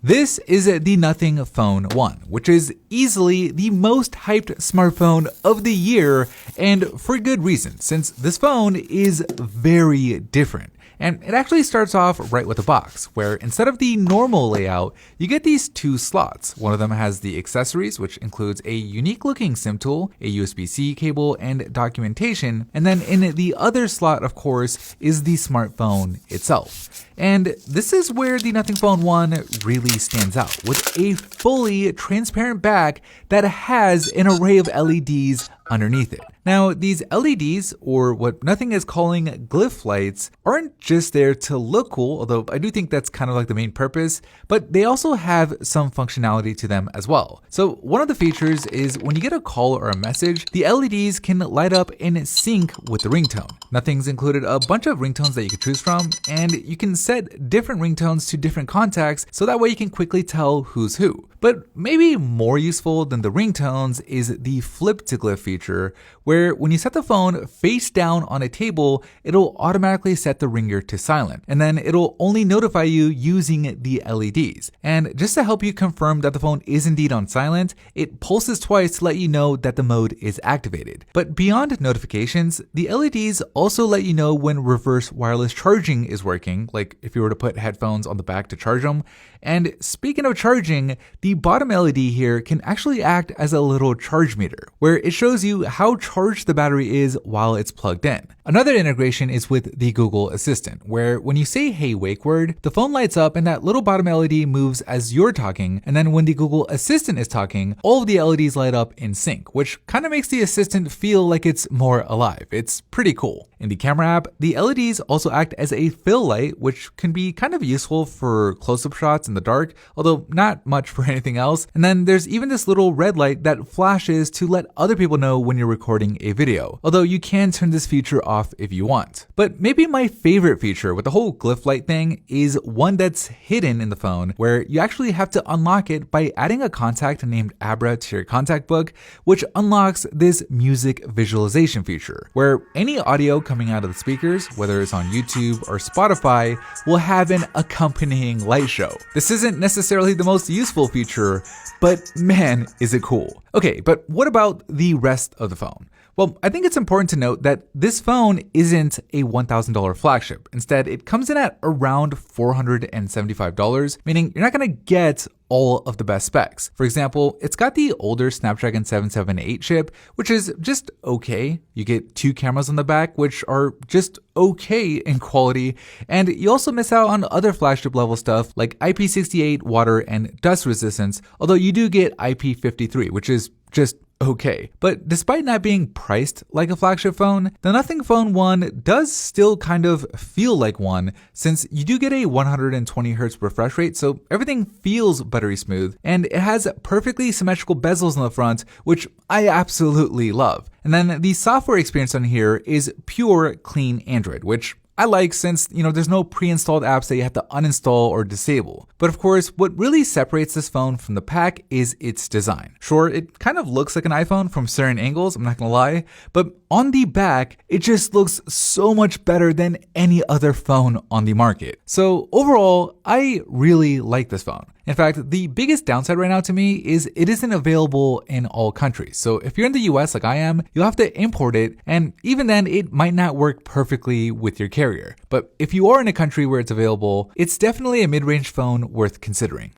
This is the Nothing Phone 1, which is easily the most hyped smartphone of the year, and for good reason, since this phone is very different. And it actually starts off right with a box, where instead of the normal layout, you get these two slots. One of them has the accessories, which includes a unique looking SIM tool, a USB-C cable, and documentation. And then in the other slot, of course, is the smartphone itself. And this is where the Nothing Phone 1 really stands out, with a fully transparent back that has an array of LEDs underneath it. Now, these LEDs, or what Nothing is calling glyph lights, aren't just there to look cool, although I do think that's kind of like the main purpose, but they also have some functionality to them as well. So one of the features is when you get a call or a message, the LEDs can light up in sync with the ringtone. Nothing's included a bunch of ringtones that you can choose from, and you can set different ringtones to different contacts, so that way you can quickly tell who's who. But maybe more useful than the ringtones is the flip to glyph feature, where when you set the phone face down on a table, it'll automatically set the ringer to silent, and then it'll only notify you using the LEDs. And just to help you confirm that the phone is indeed on silent, it pulses twice to let you know that the mode is activated. But beyond notifications, the LEDs also let you know when reverse wireless charging is working, like if you were to put headphones on the back to charge them. And speaking of charging, the bottom LED here can actually act as a little charge meter, where it shows you how charged the battery is while it's plugged in. Another integration is with the Google Assistant, where when you say "Hey Wake Word," the phone lights up and that little bottom LED moves as you're talking, and then when the Google Assistant is talking, all of the LEDs light up in sync, which kind of makes the Assistant feel like it's more alive. It's pretty cool. In the camera app, the LEDs also act as a fill light, which can be kind of useful for close-up shots in the dark, although not much for anything else. And then there's even this little red light that flashes to let other people know when you're recording a video, although you can turn this feature off if you want. But maybe my favorite feature with the whole glyph light thing is one that's hidden in the phone, where you actually have to unlock it by adding a contact named Abra to your contact book, which unlocks this music visualization feature, where any audio coming out of the speakers, whether it's on YouTube or Spotify, will have an accompanying light show. This isn't necessarily the most useful feature, but man, is it cool. Okay, but what about the rest of the phone? Well, I think it's important to note that this phone isn't a $1,000 flagship. Instead, it comes in at around $475, meaning you're not going to get all of the best specs. For example, it's got the older Snapdragon 778 chip, which is just okay. You get two cameras on the back, which are just okay in quality. And you also miss out on other flagship level stuff like IP68 water and dust resistance, although you do get IP53, which is just okay. But despite not being priced like a flagship phone, the Nothing Phone 1 does still kind of feel like one, since you do get a 120Hz refresh rate, so everything feels buttery smooth, and it has perfectly symmetrical bezels on the front, which I absolutely love. And then the software experience on here is pure clean Android, which I like, since, there's no pre-installed apps that you have to uninstall or disable. But of course, what really separates this phone from the pack is its design. Sure, it kind of looks like an iPhone from certain angles, I'm not gonna lie, but on the back, it just looks so much better than any other phone on the market. So overall, I really like this phone. In fact, the biggest downside right now to me is it isn't available in all countries. So if you're in the US like I am, you'll have to import it, and even then it might not work perfectly with your carrier. But if you are in a country where it's available, it's definitely a mid-range phone worth considering.